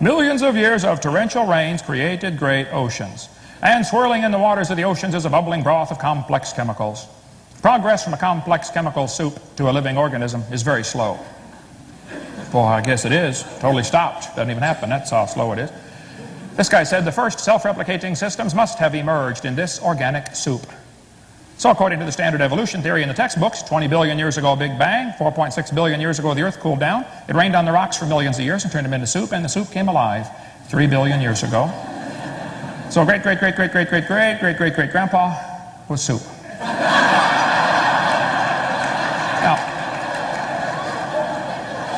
Millions of years of torrential rains created great oceans. And swirling in the waters of the oceans is a bubbling broth of complex chemicals. Progress from a complex chemical soup to a living organism is very slow. Well, I guess it is. Totally stopped. Doesn't even happen. That's how slow it is. This guy said the first self-replicating systems must have emerged in this organic soup. So according to the standard evolution theory in the textbooks, 20 billion years ago, Big Bang, 4.6 billion years ago, the Earth cooled down. It rained on the rocks for millions of years and turned them into soup, and the soup came alive 3 billion years ago. So great-great-great-great-great-great-great-great-great-grandpa was soup. Now,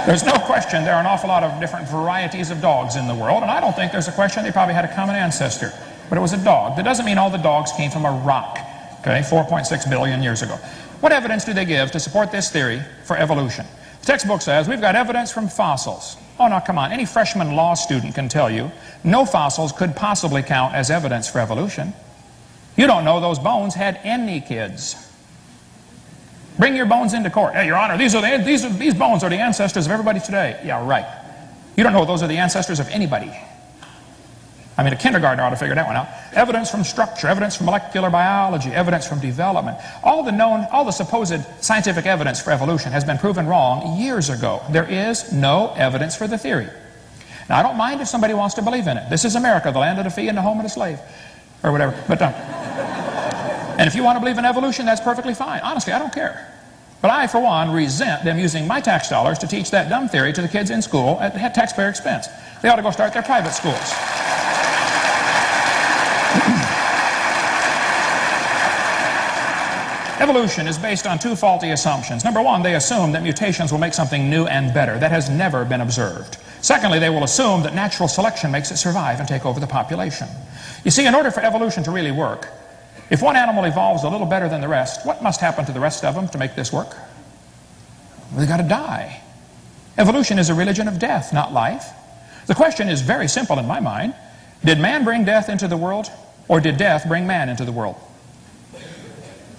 there's no question there are an awful lot of different varieties of dogs in the world, and I don't think there's a question they probably had a common ancestor. But it was a dog. That doesn't mean all the dogs came from a rock, okay, 4.6 billion years ago. What evidence do they give to support this theory for evolution? The textbook says we've got evidence from fossils. Oh, no, come on. Any freshman law student can tell you no fossils could possibly count as evidence for evolution. You don't know those bones had any kids. Bring your bones into court. Hey, Your Honor, these bones are the ancestors of everybody today. Yeah, right. You don't know those are the ancestors of anybody. I mean, a kindergartner ought to figure that one out. Evidence from structure, evidence from molecular biology, evidence from development. All the supposed scientific evidence for evolution has been proven wrong years ago. There is no evidence for the theory. Now, I don't mind if somebody wants to believe in it. This is America, the land of the free and the home of the slave. Or whatever. But and if you want to believe in evolution, that's perfectly fine. Honestly, I don't care. But I, for one, resent them using my tax dollars to teach that dumb theory to the kids in school at taxpayer expense. They ought to go start their private schools. Evolution is based on two faulty assumptions. Number one, they assume that mutations will make something new and better. That has never been observed. Secondly, they will assume that natural selection makes it survive and take over the population. You see, in order for evolution to really work, if one animal evolves a little better than the rest, what must happen to the rest of them to make this work? Well, they've got to die. Evolution is a religion of death, not life. The question is very simple in my mind. Did man bring death into the world, or did death bring man into the world?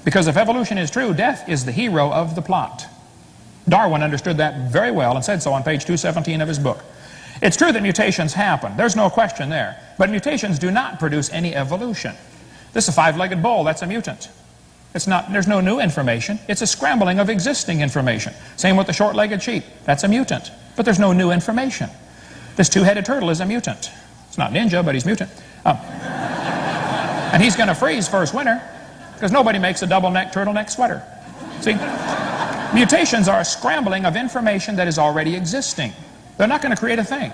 Because if evolution is true, death is the hero of the plot. Darwin understood that very well and said so on page 217 of his book. It's true that mutations happen. There's no question there. But mutations do not produce any evolution. This is a five-legged bull. That's a mutant. There's no new information. It's a scrambling of existing information. Same with the short-legged sheep. That's a mutant. But there's no new information. This two-headed turtle is a mutant. It's not ninja, but he's mutant. And he's going to freeze first winter because nobody makes a double-neck turtleneck sweater. See? Mutations are a scrambling of information that is already existing. They're not going to create a thing.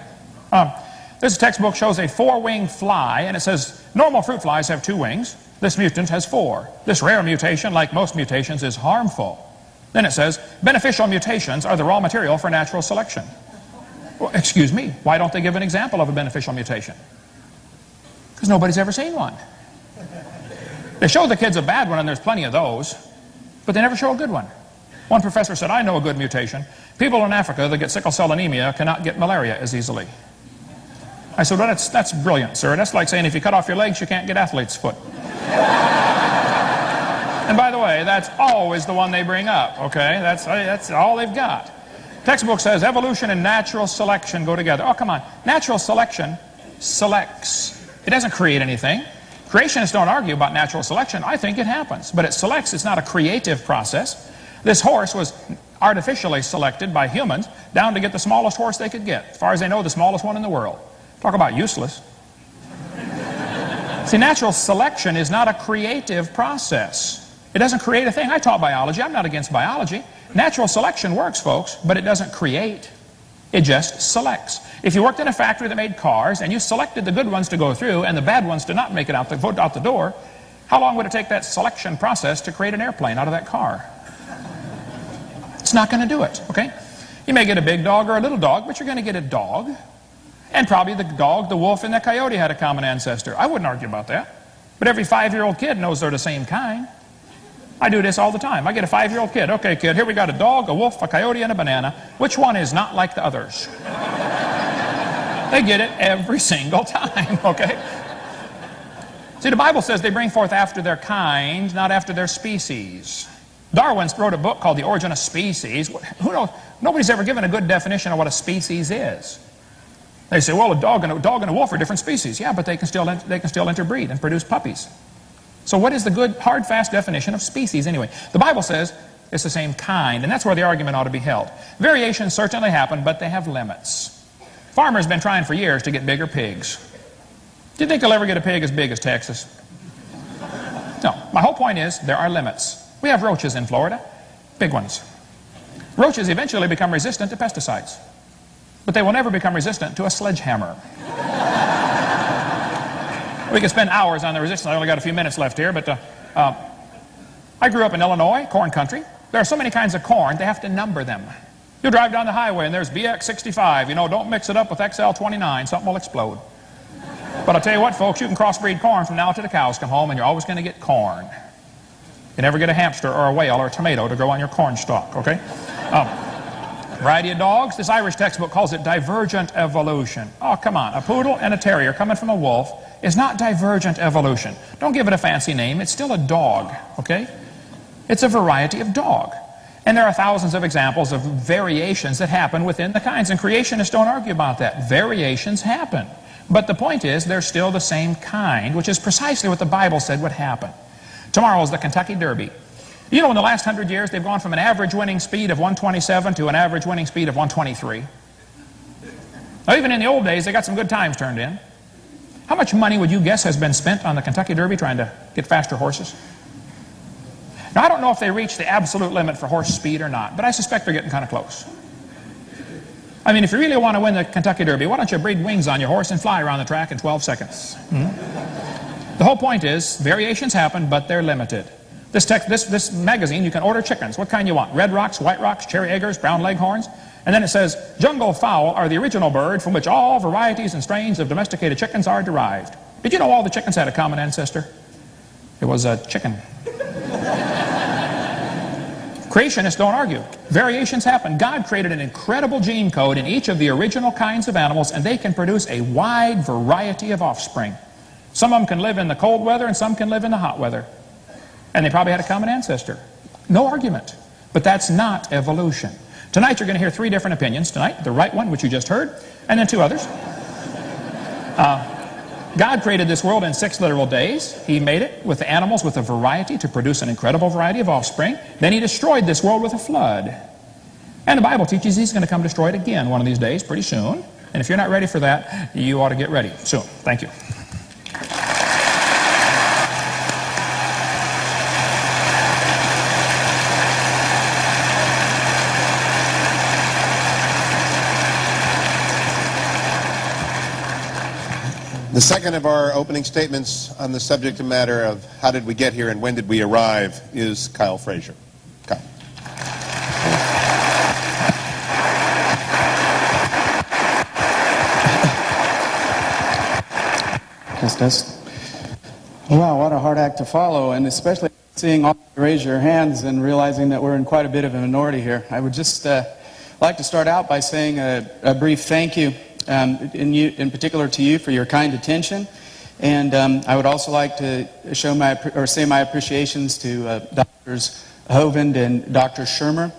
This textbook shows a four-winged fly, and it says normal fruit flies have 2 wings. This mutant has 4. This rare mutation, like most mutations, is harmful. Then it says beneficial mutations are the raw material for natural selection. Well, excuse me, why don't they give an example of a beneficial mutation? Because nobody's ever seen one. They show the kids a bad one, and there's plenty of those, but they never show a good one. One professor said, I know a good mutation. People in Africa that get sickle cell anemia cannot get malaria as easily. I said, well, that's brilliant, sir. That's like saying if you cut off your legs, you can't get athlete's foot. And by the way, that's always the one they bring up, okay? That's all they've got. Textbook says evolution and natural selection go together. Oh, come on. Natural selection selects. It doesn't create anything. Creationists don't argue about natural selection. I think it happens. But it selects. It's not a creative process. This horse was artificially selected by humans down to get the smallest horse they could get. As far as they know, the smallest one in the world. Talk about useless. See, natural selection is not a creative process. It doesn't create a thing. I taught biology. I'm not against biology. Natural selection works, folks, but it doesn't create. It just selects. If you worked in a factory that made cars and you selected the good ones to go through and the bad ones to not make it out the door, how long would it take that selection process to create an airplane out of that car? It's not going to do it, okay? You may get a big dog or a little dog, but you're going to get a dog. And probably the dog, the wolf, and the coyote had a common ancestor. I wouldn't argue about that. But every 5-year-old kid knows they're the same kind. I do this all the time. I get a 5-year-old kid. Okay, kid, here we got a dog, a wolf, a coyote, and a banana. Which one is not like the others? They get it every single time, okay? See, the Bible says they bring forth after their kind, not after their species. Darwin wrote a book called The Origin of Species. Who knows? Nobody's ever given a good definition of what a species is. They say, well, a dog and a wolf are different species. Yeah, but they can still interbreed and produce puppies. So what is the good, hard, fast definition of species anyway? The Bible says it's the same kind, and that's where the argument ought to be held. Variations certainly happen, but they have limits. Farmers have been trying for years to get bigger pigs. Do you think they'll ever get a pig as big as Texas? No. My whole point is there are limits. We have roaches in Florida, big ones. Roaches eventually become resistant to pesticides, but they will never become resistant to a sledgehammer. We could spend hours on the resistance. I only got a few minutes left here, but I grew up in Illinois, corn country. There are so many kinds of corn, they have to number them. You drive down the highway and there's BX65. You know, don't mix it up with XL29. Something will explode. But I'll tell you what, folks, you can crossbreed corn from now till the cows come home, and you're always going to get corn. You never get a hamster or a whale or a tomato to grow on your corn stalk, okay? Variety of dogs. This Irish textbook calls it divergent evolution. Oh, come on. A poodle and a terrier coming from a wolf is not divergent evolution. Don't give it a fancy name. It's still a dog, okay? It's a variety of dog. And there are thousands of examples of variations that happen within the kinds, and creationists don't argue about that. Variations happen. But the point is, they're still the same kind, which is precisely what the Bible said would happen. Tomorrow is the Kentucky Derby. You know, in the last 100 years, they've gone from an average winning speed of 127 to an average winning speed of 123. Now, even in the old days, they got some good times turned in. How much money would you guess has been spent on the Kentucky Derby trying to get faster horses? Now, I don't know if they reached the absolute limit for horse speed or not, but I suspect they're getting kind of close. I mean, if you really want to win the Kentucky Derby, why don't you breed wings on your horse and fly around the track in 12 seconds? The whole point is, variations happen, but they're limited. This magazine, you can order chickens. What kind you want? Red Rocks, White Rocks, Cherry Eggers, Brown Leghorns? And then it says, jungle fowl are the original bird from which all varieties and strains of domesticated chickens are derived. Did you know all the chickens had a common ancestor? It was a chicken. Creationists don't argue. Variations happen. God created an incredible gene code in each of the original kinds of animals, and they can produce a wide variety of offspring. Some of them can live in the cold weather, and some can live in the hot weather. And they probably had a common ancestor. No argument. But that's not evolution. Tonight you're going to hear three different opinions. Tonight, the right one, which you just heard, and then two others. God created this world in 6 literal days. He made it with the animals with a variety to produce an incredible variety of offspring. Then he destroyed this world with a flood. And the Bible teaches he's going to come destroy it again one of these days, pretty soon. And if you're not ready for that, you ought to get ready soon. Thank you. The second of our opening statements on the subject matter of how did we get here and when did we arrive is Kyle Frazier. Kyle. Test. Wow, what a hard act to follow, and especially seeing all of you raise your hands and realizing that we're in quite a bit of a minority here. I would just like to start out by saying a brief thank you. In particular to you for your kind attention, and I would also like to say my appreciations to Drs. Hovind and Dr. Shermer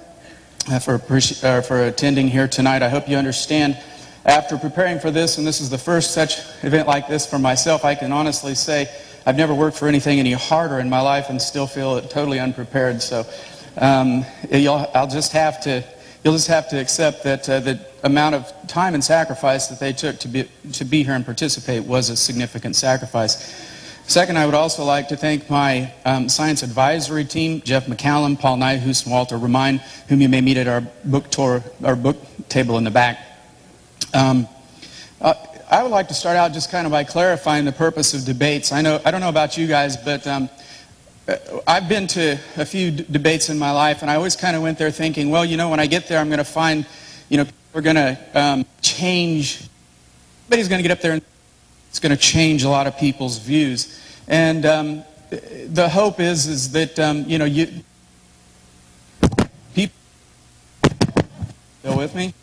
for attending here tonight. I hope you understand. After preparing for this, and this is the first such event like this for myself, I can honestly say I've never worked for anything any harder in my life and still feel totally unprepared. So you'll just have to accept that the amount of time and sacrifice that they took to be here and participate was a significant sacrifice. Second, I would also like to thank my science advisory team, Jeff McCallum, Paul Nyhus, and Walter Remine, whom you may meet at our book tour, our book table in the back. I would like to start out just kind of by clarifying the purpose of debates. I don't know about you guys, but I've been to a few debates in my life, and I always kind of went there thinking, well, you know, when I get there, I'm going to find, you know, we're going to change. Somebody's going to get up there and it's going to change a lot of people's views. And the hope is that, you know, people, still with me?